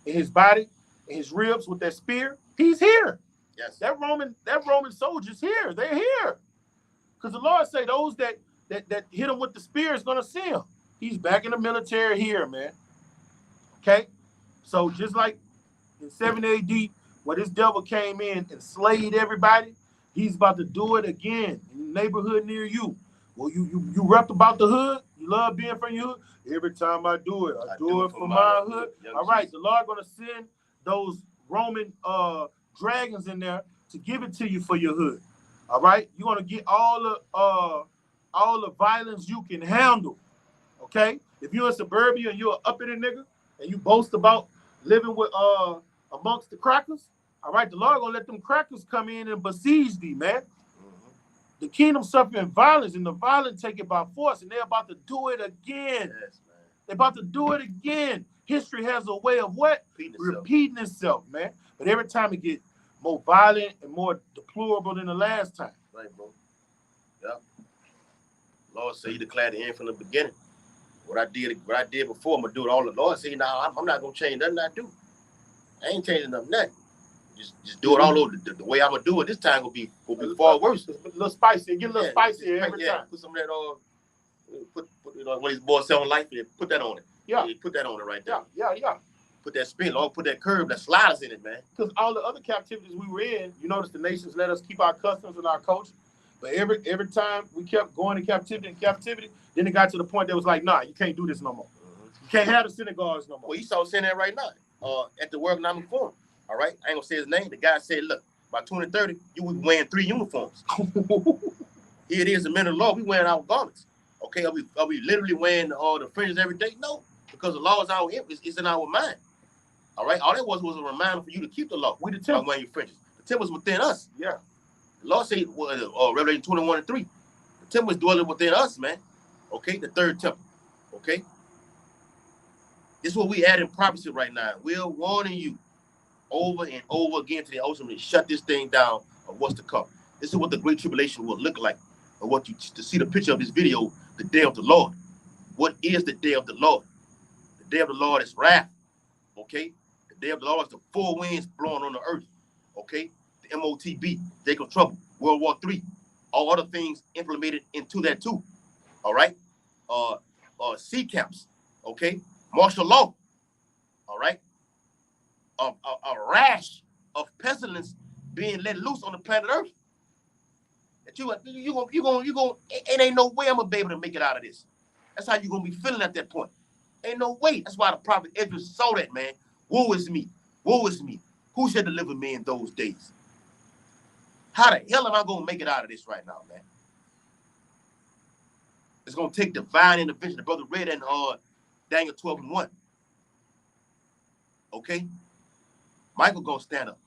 his body, in his ribs with that spear. He's here. Yes. That Roman soldier's here. They're here. Because the Lord say those that hit him with the spear is gonna see him. He's back in the military here, man. Okay? So just like in 70 AD, where this devil came in and slayed everybody, he's about to do it again in the neighborhood near you. Well, you rep about the hood. You love being from your hood. Every time I do it, I do it for my hood. All right, the Lord gonna send those Roman dragons in there to give it to you for your hood. All right, you're gonna get all the violence you can handle. Okay, if you're in suburbia and you're an uppity nigga and you boast about living with amongst the crackers, all right, the Lord gonna let them crackers come in and besiege thee, man. The kingdom suffering violence, and the violent take it by force, and they're about to do it again. Yes, man. They're about to do it again. History has a way of what? Repeating itself, man. But every time it gets more violent and more deplorable than the last time. Right, bro. Yep. Lord said he declared the end from the beginning. What I did before, I'm gonna do it all. The Lord said, "Now I'm not gonna change nothing I do. I ain't changing nothing. Just do it all over. The way I'm gonna do it this time will be far worse. A little spicy. Get a little spicier every time. Put some of that put when these boys selling life, put that on it. Yeah. Put that on it right there. Yeah. Put that spin, Lord, put that curve, that sliders in it, man. Because all the other captivities we were in, you notice the nations let us keep our customs and our culture. But every time we kept going to captivity, then it got to the point that was like, nah, you can't do this no more. You can't have the synagogues no more. Well, Esau saying that right now. At the World Economic Forum. All right, I ain't gonna say his name. The guy said, "Look, by 2030, you will be wearing 3 uniforms." Here it is, the men of the law. We wearing our garments. Okay, are we literally wearing all the fringes every day? No, because the law is it's in our mind. All right, all that was a reminder for you to keep the law. We the temple. By wearing your fringes. The temple is within us. Yeah. The law said, Revelation 21:3. The temple is dwelling within us, man. Okay, the third temple. Okay, this is what we add in prophecy right now. We're warning you over and over again to the ultimately shut this thing down of what's to come. This is what the Great Tribulation will look like. Or what you to see the picture of this video, the day of the Lord. What is the day of the Lord? The day of the Lord is wrath. Okay? The day of the Lord is the 4 winds blowing on the earth. Okay? The MOTB, Jacob Trouble, World War III. All other things implemented into that too. All right? Sea camps. Okay? Martial law. All right? A rash of pestilence being let loose on the planet Earth. That you gonna it ain't no way I'm gonna be able to make it out of this. That's how you gonna be feeling at that point. Ain't no way. That's why the prophet Idris saw that, man. Woe is me. Woe is me. Who shall deliver me in those days? How the hell am I gonna make it out of this right now, man? It's gonna take divine intervention. The brother read in Daniel 12:1. Okay? Michael gonna stand up.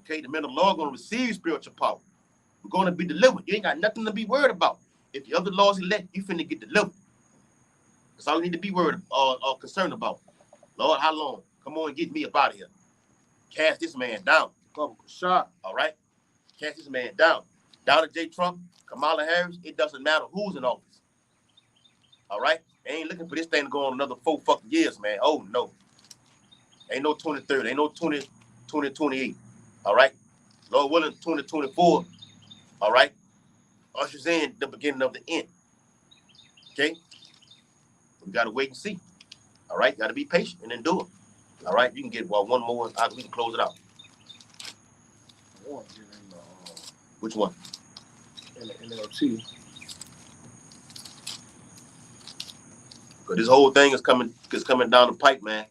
Okay, the men of the Lord gonna receive spiritual power. We're gonna be delivered. You ain't got nothing to be worried about. If the other laws elect, you finna get delivered. That's all you need to be worried or concerned about. Lord, how long? Come on and get me up out of here. Cast this man down. Shot. All right? Cast this man down. Down to J. Trump, Kamala Harris, it doesn't matter who's in office. All right? They ain't looking for this thing to go on another 4 fucking years, man. Oh no. Ain't no 2030, ain't no 2028. All right? Lord willing, 2024. All right? Ushers in the beginning of the end. Okay? We got to wait and see. All right? Got to be patient and endure. All right? You can get one more. We can close it out. Which one? NLT. Because this whole thing is coming down the pipe, man.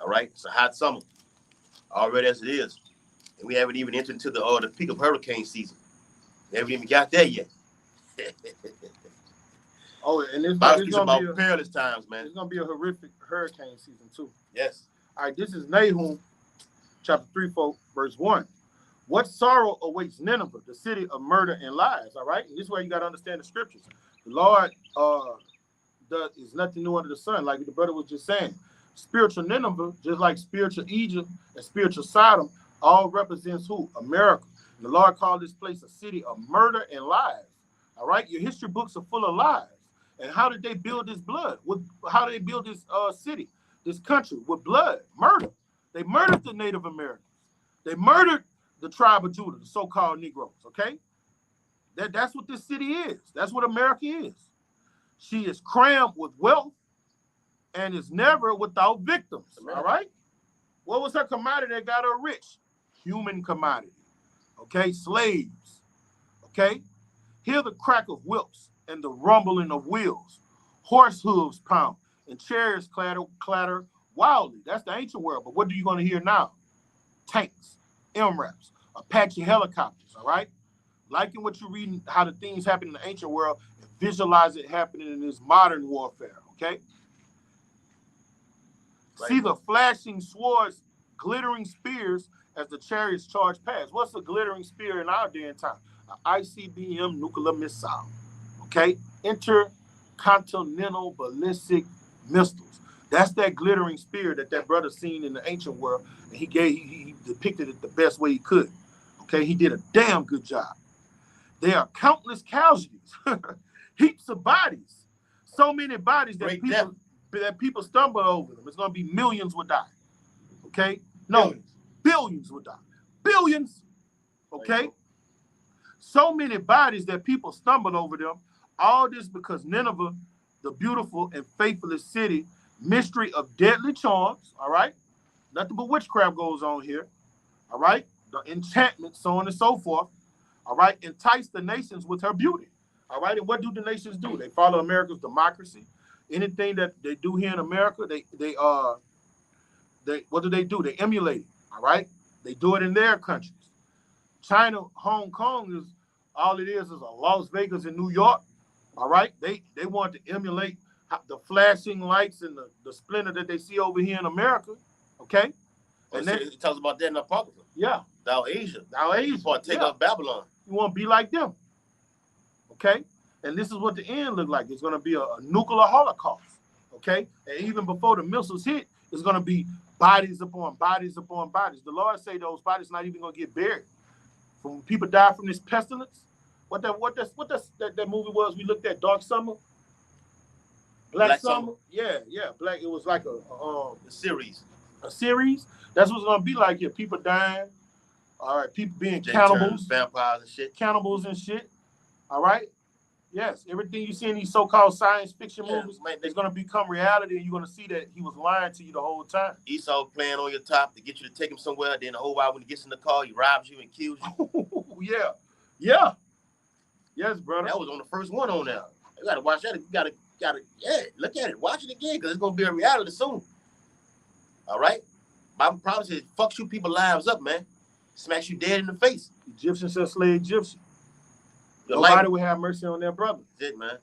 All right? It's a hot summer. Already as it is. And we haven't even entered into the peak of hurricane season. We haven't even got there yet. Oh, and it's about perilous times, man. It's going to be a horrific hurricane season, too. Yes. All right, this is Nahum, chapter 3, verse 1. What sorrow awaits Nineveh, the city of murder and lies? All right, and this is where you got to understand the scriptures. The Lord is nothing new under the sun, like the brother was just saying. Spiritual Nineveh, just like spiritual Egypt and spiritual Sodom, all represents who? America. And the Lord called this place a city of murder and lies. All right, your history books are full of lies. And how did they build this blood? How did they build this city, this country with blood, murder? They murdered the Native Americans. They murdered the tribe of Judah, the so-called Negroes. Okay, that's what this city is. That's what America is. She is crammed with wealth and is never without victims. All right. What was her commodity that got her rich? Human commodity. Okay, slaves. Okay, hear the crack of whips and the rumbling of wheels, horse hooves pound, and chariots clatter wildly. That's the ancient world. But what are you going to hear now? Tanks, MRAPs, Apache helicopters. All right. Liking what you're reading, how the things happen in the ancient world, and visualize it happening in this modern warfare. Okay. Right. See the flashing swords, glittering spears as the chariots charge past. What's a glittering spear in our day and time? An ICBM nuclear missile. Okay, intercontinental ballistic missiles. That's that glittering spear that brother seen in the ancient world, and he depicted it the best way he could. Okay, he did a damn good job. There are countless casualties, heaps of bodies, so many bodies that people stumble over them. It's going to be millions would die. Okay, no, billions would die. Billions. Okay, so many bodies that people stumbled over them. All this because Nineveh, the beautiful and faithless city, mystery of deadly charms, all right? Nothing but witchcraft goes on here, all right? The enchantment, so on and so forth, all right? Entice the nations with her beauty, all right? And what do the nations do? They follow America's democracy. Anything that they do here in America, what do? They emulate it, all right? They do it in their countries. China, Hong Kong is all it is a Las Vegas and New York. All right, they want to emulate the flashing lights and the splendor that they see over here in America. Okay, and then it tells about that in Apocrypha. Yeah, thou Asia, take up Babylon. You want to be like them. Okay, and this is what the end look like. It's going to be a nuclear holocaust. Okay, and even before the missiles hit, it's going to be bodies upon bodies upon bodies. The Lord say those bodies not even going to get buried. When people die from this pestilence. What that movie was we looked at, Dark Summer? Black Summer? Yeah, Black. It was like a series. A series? That's what's gonna be like here. People dying. All right, people being cannibals. Vampires and shit. Cannibals and shit. All right? Yes, everything you see in these so-called science fiction movies is gonna become reality, and you're gonna see that he was lying to you the whole time. Esau playing on your top to get you to take him somewhere, then the whole while when he gets in the car, he robs you and kills you. Yeah. Yes, brother. That was on the first one on there. You gotta watch that. You gotta, look at it. Watch it again, because it's gonna be a reality soon. All right? Bible promises fucks you people lives up, man. Smacks you dead in the face. Egyptians shall slay Egyptian. Nobody will have mercy on their brother. That's it, man.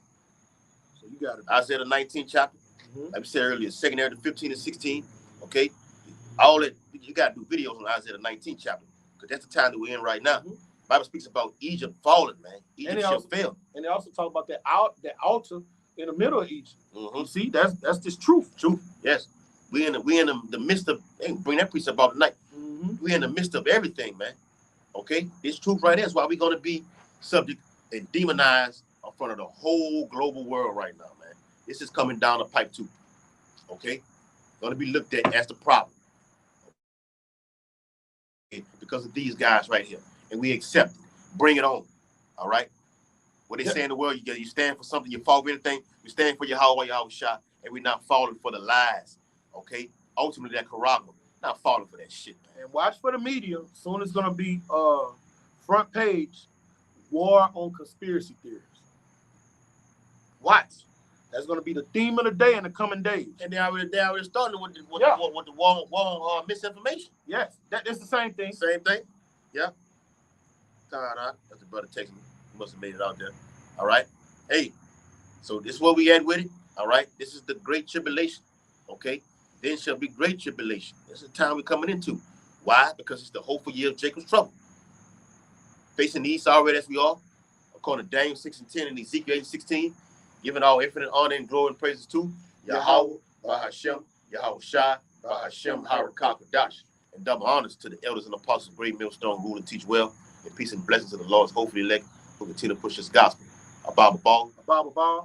So you got it. Isaiah the 19th chapter. Like we said earlier, 2nd area to 15 and 16. Okay? All that you gotta do videos on Isaiah the 19th chapter. Because that's the time that we're in right now. Bible speaks about Egypt falling, man. Egypt shall fail. And they also talk about that altar in the middle of Egypt. You see, that's just truth. Truth. Yes. We in the midst of, bring that precept about tonight. We're in the midst of everything, man. Okay? This truth right here is why we're gonna be subject and demonized in front of the whole global world right now, man. This is coming down the pipe too. Okay? Gonna be looked at as the problem. Okay? Because of these guys right here. And we accept it. Bring it on. All right? What they say in the world, you stand for something, you fall for anything, you stand for your house while you're always shot, and we're not falling for the lies. Okay? Ultimately, that Caragma, not falling for that shit, man. And watch for the media. Soon it's going to be front page, war on conspiracy theories. Watch. That's going to be the theme of the day in the coming days. And they already starting with the war on misinformation. Yes, that's the same thing. Same thing. Yeah. That's the brother texting me. He must have made it out there. All right. Hey, so this is where we at with it. All right. This is the great tribulation. Okay. Then shall be great tribulation. This is the time we're coming into. Why? Because it's the hopeful year of Jacob's trouble. facing the east already as we are, according to Daniel 6:10 and Ezekiel 8:16, giving all infinite honor and glory and praises to Yahweh, Bahashem, Yahweh Shai, Bahashem, Harakah Kodash, and double honors to the elders and apostles, great millstone, rule and teach well, and peace and blessings to the Lord's hopefully elect who continue to push this gospel. Ababa Ball,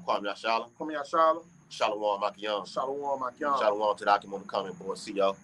Kwame Yashala, Shalom Makiyan, Shalom, Makiyan. Shalom to the Akim on the comment board. See y'all.